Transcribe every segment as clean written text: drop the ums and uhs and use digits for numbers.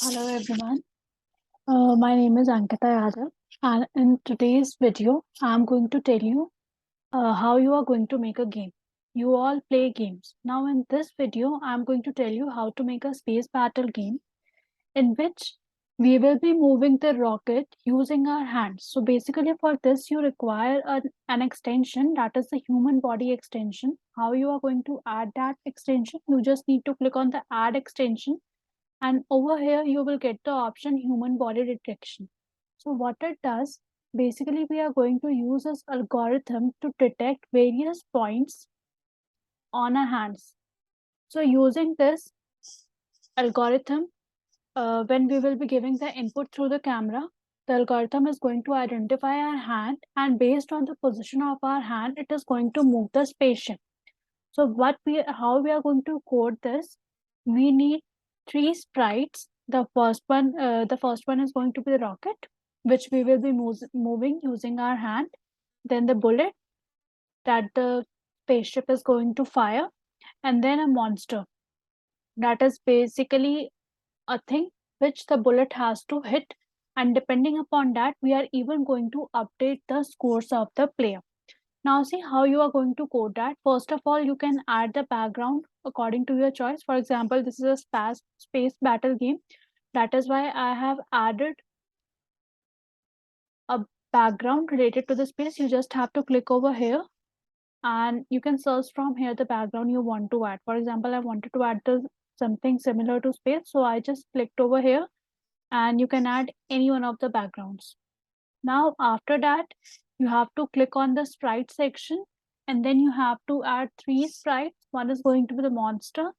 Hello everyone. My name is Ankita Yadav, and in today's video, I'm going to tell you how you are going to make a game. You all play games. Now, in this video, I'm going to tell you how to make a space battle game in which we will be moving the rocket using our hands. So, basically, for this, you require an extension that is the human body extension. How you are going to add that extension? You just need to click on the add extension, and over here you will get the option human body detection. So what it does, basically we are going to use this algorithm to detect various points on our hands. So using this algorithm, when we will be giving the input through the camera, the algorithm is going to identify our hand, and based on the position of our hand, it is going to move the spaceship. So how we are going to code this? We need three sprites. The first one is going to be the rocket, which we will be moving using our hand. Then the bullet that the spaceship is going to fire, and then a monster that is basically a thing which the bullet has to hit. And depending upon that, we are even going to update the scores of the player. Now see how you are going to code that. First of all, you can add the background according to your choice. For example, this is a space battle game. That is why I have added a background related to the space. You just have to click over here and you can search from here the background you want to add. For example, I wanted to add something similar to space. So I just clicked over here and you can add any one of the backgrounds. Now, after that, you have to click on the sprite section and then you have to add three sprites. One is going to be the monster,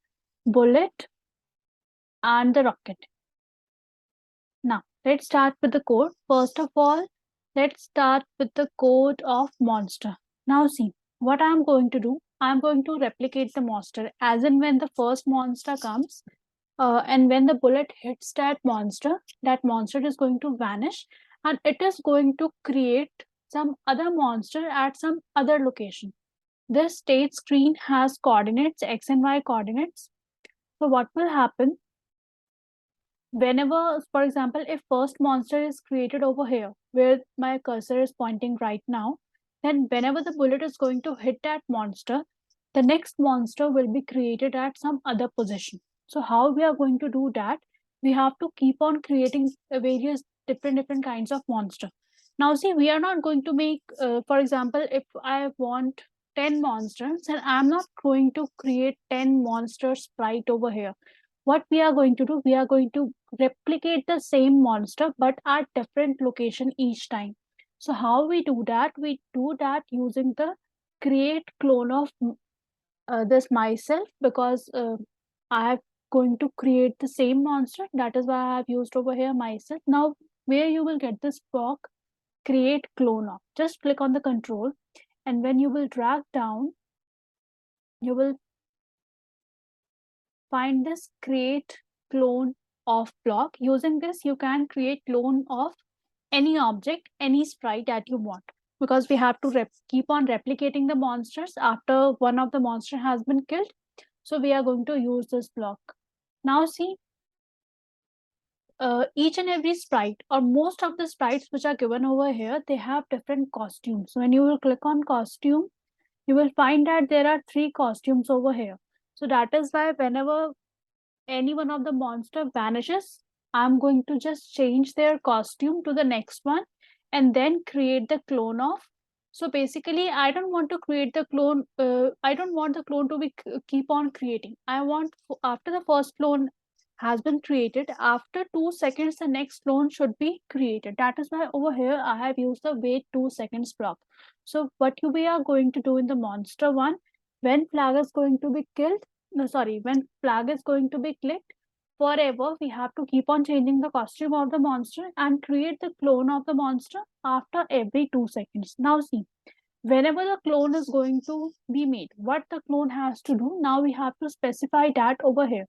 bullet, and the rocket. Now, let's start with the code. First of all, let's start with the code of monster. Now, see what I'm going to do. I'm going to replicate the monster as in when the first monster comes. And when the bullet hits that monster is going to vanish and it is going to create some other monster at some other location. This state screen has coordinates, x and y coordinates. So what will happen whenever, for example, if first monster is created over here where my cursor is pointing right now, then whenever the bullet is going to hit that monster, the next monster will be created at some other position. So how we are going to do that? We have to keep on creating various different kinds of monster. Now see, we are not going to make, for example, if I want 10 monsters, and I'm not going to create 10 monster sprite over here. What we are going to do, we are going to replicate the same monster but at different location each time. So how we do that? We do that using the create clone of this myself, because I am going to create the same monster. That is why I have used over here myself. Now, where you will get this block, create clone of. Just click on the control, and when you will drag down, you will find this create clone of block. Using this, you can create clone of any object, any sprite that you want, because we have to keep on replicating the monsters after one of the monster has been killed. So we are going to use this block. Now see, each and every sprite or most of the sprites which are given over here, they have different costumes. So when you will click on costume, you will find that there are three costumes over here. So that is why whenever any one of the monster vanishes, I'm going to just change their costume to the next one and then create the clone of. So basically, I don't want to create the clone. I don't want the clone to be keep on creating. I want after the first clone has been created, after 2 seconds, the next clone should be created. That is why over here I have used the wait 2 seconds block. So what we are going to do in the monster one, when flag is going to be killed, no sorry, when flag is going to be clicked, forever we have to keep on changing the costume of the monster and create the clone of the monster after every 2 seconds. Now see, whenever the clone is going to be made, what the clone has to do, now we have to specify that over here.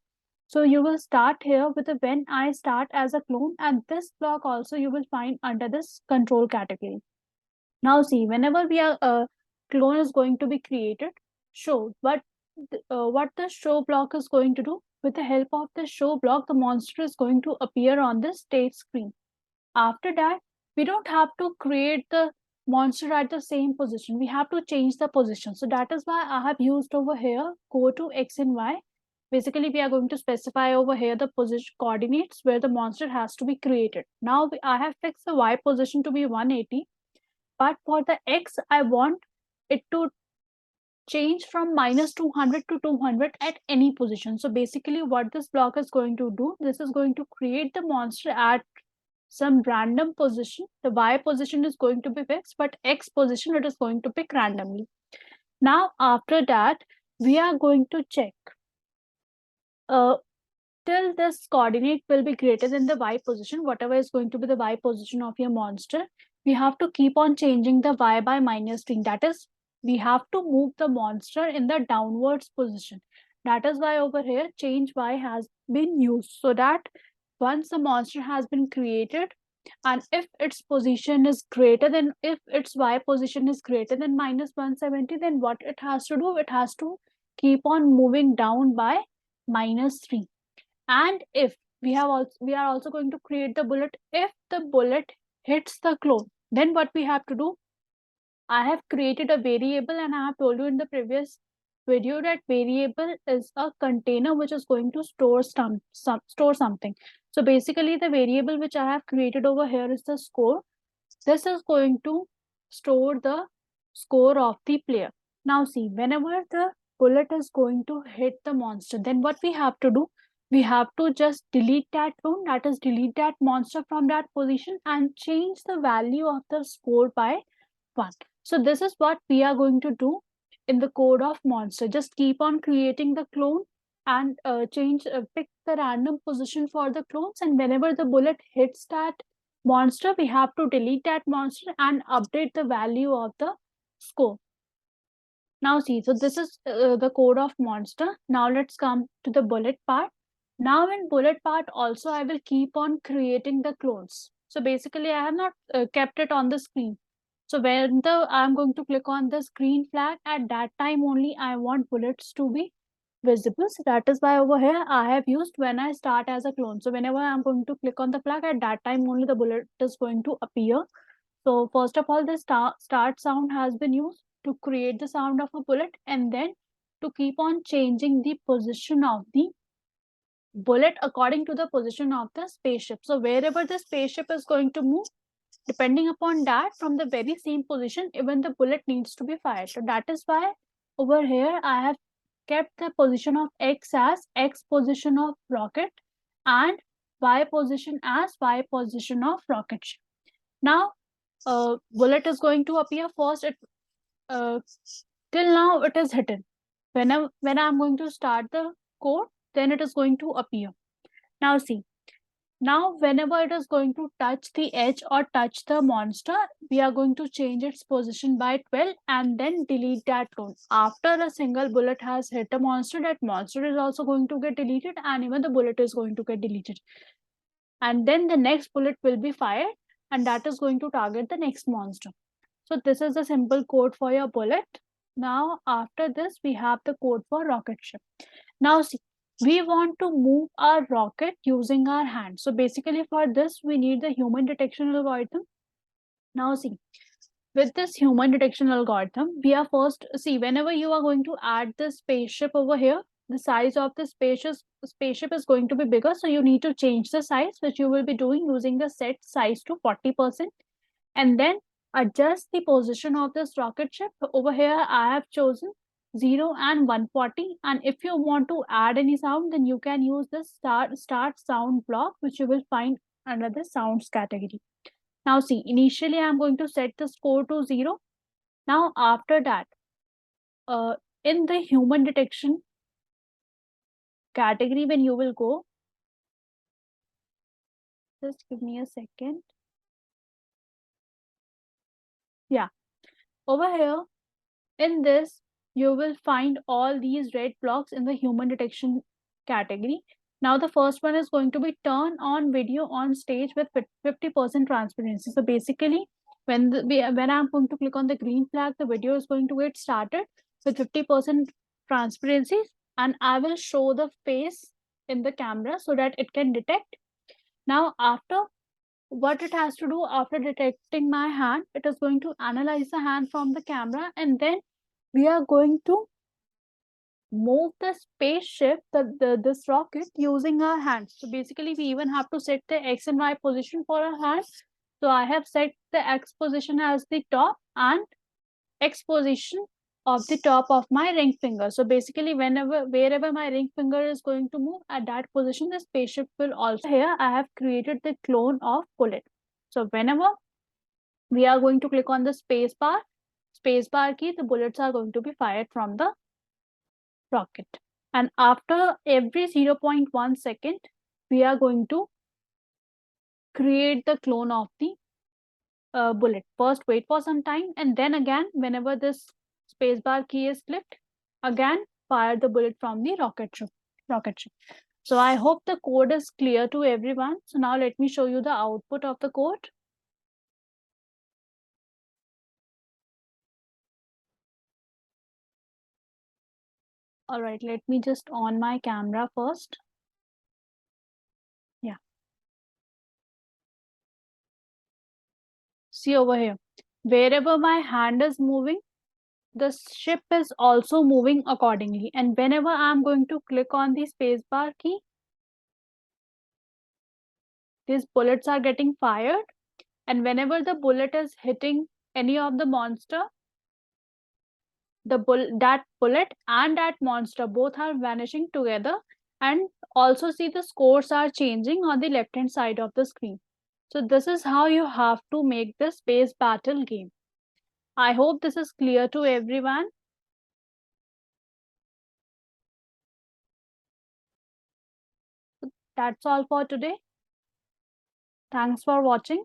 So you will start here with the when I start as a clone, and this block also you will find under this control category. Now see, whenever we are clone is going to be created, show what the show block is going to do. with the help of the show block, the monster is going to appear on the stage screen. After that, we don't have to create the monster at the same position. We have to change the position. So that is why I have used over here go to X and Y. Basically, we are going to specify over here the position coordinates where the monster has to be created. Now I have fixed the Y position to be 180, but for the X, I want it to change from minus 200 to 200 at any position. So basically what this block is going to do, this is going to create the monster at some random position. The Y position is going to be fixed, but X position it is going to pick randomly. Now after that, we are going to check till this coordinate will be greater than the Y position, whatever is going to be the Y position of your monster, we have to keep on changing the Y by -3. That is, we have to move the monster in the downwards position. That is why over here change Y has been used, so that once the monster has been created, and if its position is greater than, if its Y position is greater than -170, then what it has to do, it has to keep on moving down by -3. And if we are also going to create the bullet, if the bullet hits the clone, then what we have to do, I have created a variable, and I have told you in the previous video that variable is a container which is going to store something. So basically the variable which I have created over here is the score. This is going to store the score of the player. Now see, whenever the bullet is going to hit the monster, then what we have to do, we have to just delete that clone, that is delete that monster from that position and change the value of the score by 1. So this is what we are going to do in the code of monster. Just keep on creating the clone and pick the random position for the clones, and whenever the bullet hits that monster, we have to delete that monster and update the value of the score. Now see, so this is the code of monster. Now let's come to the bullet part. Now in bullet part also I will keep on creating the clones. So basically I have not kept it on the screen. So when I'm going to click on this green flag, at that time only I want bullets to be visible. So that is why over here I have used when I start as a clone. So whenever I'm going to click on the flag, at that time only the bullet is going to appear. So first of all, the start sound has been used to create the sound of a bullet, and then to keep on changing the position of the bullet according to the position of the spaceship. So wherever the spaceship is going to move, depending upon that, from the very same position, even the bullet needs to be fired. So that is why over here I have kept the position of X as X position of rocket and Y position as Y position of rocket ship. Now bullet is going to appear first. Till now it is hidden. When I'm going to start the code, then it is going to appear. Now see, now whenever it is going to touch the edge or touch the monster, we are going to change its position by 12 and then delete that clone. After a single bullet has hit a monster, that monster is also going to get deleted, and even the bullet is going to get deleted. And then the next bullet will be fired, and that is going to target the next monster. So this is the simple code for your bullet. Now after this, we have the code for rocket ship. Now see, we want to move our rocket using our hand. So basically for this, we need the human detection algorithm. Now see, with this human detection algorithm, we are first, see, whenever you are going to add the spaceship over here, the size of the spaceship is going to be bigger. So you need to change the size, which you will be doing using the set size to 40%. And then adjust the position of this rocket ship. Over here, I have chosen 0 and 140. And if you want to add any sound, then you can use the start sound block, which you will find under the sounds category. Now see, initially I'm going to set the score to 0. Now after that, in the human detection category, when you will go, just give me a second. Yeah, over here in this, you will find all these red blocks in the human detection category. Now the first one is going to be turn on video on stage with 50% transparency. So basically, when I'm going to click on the green flag, the video is going to get started with 50% transparency, and I will show the face in the camera so that it can detect. Now, after what it has to do, after detecting my hand, it is going to analyze the hand from the camera, and then we are going to move the spaceship, this rocket, using our hands. So basically, we even have to set the X and Y position for our hands. So I have set the X position as the top and X position of the top of my ring finger. So basically, wherever my ring finger is going to move, at that position, the spaceship will also. Here, I have created the clone of bullet. So whenever we are going to click on the space bar key, the bullets are going to be fired from the rocket. And after every 0.1 second, we are going to create the clone of the bullet. First, wait for some time, and then again, whenever this spacebar key is clicked, again fire the bullet from the rocket ship. So I hope the code is clear to everyone. So now let me show you the output of the code. All right, let me just on my camera first. Yeah. See over here. Wherever my hand is moving, the ship is also moving accordingly. And whenever I'm going to click on the spacebar key, these bullets are getting fired. And whenever the bullet is hitting any of the monster, that bullet and that monster both are vanishing together. And also see the scores are changing on the left hand side of the screen. So this is how you have to make the space battle game. I hope this is clear to everyone. That's all for today. Thanks for watching.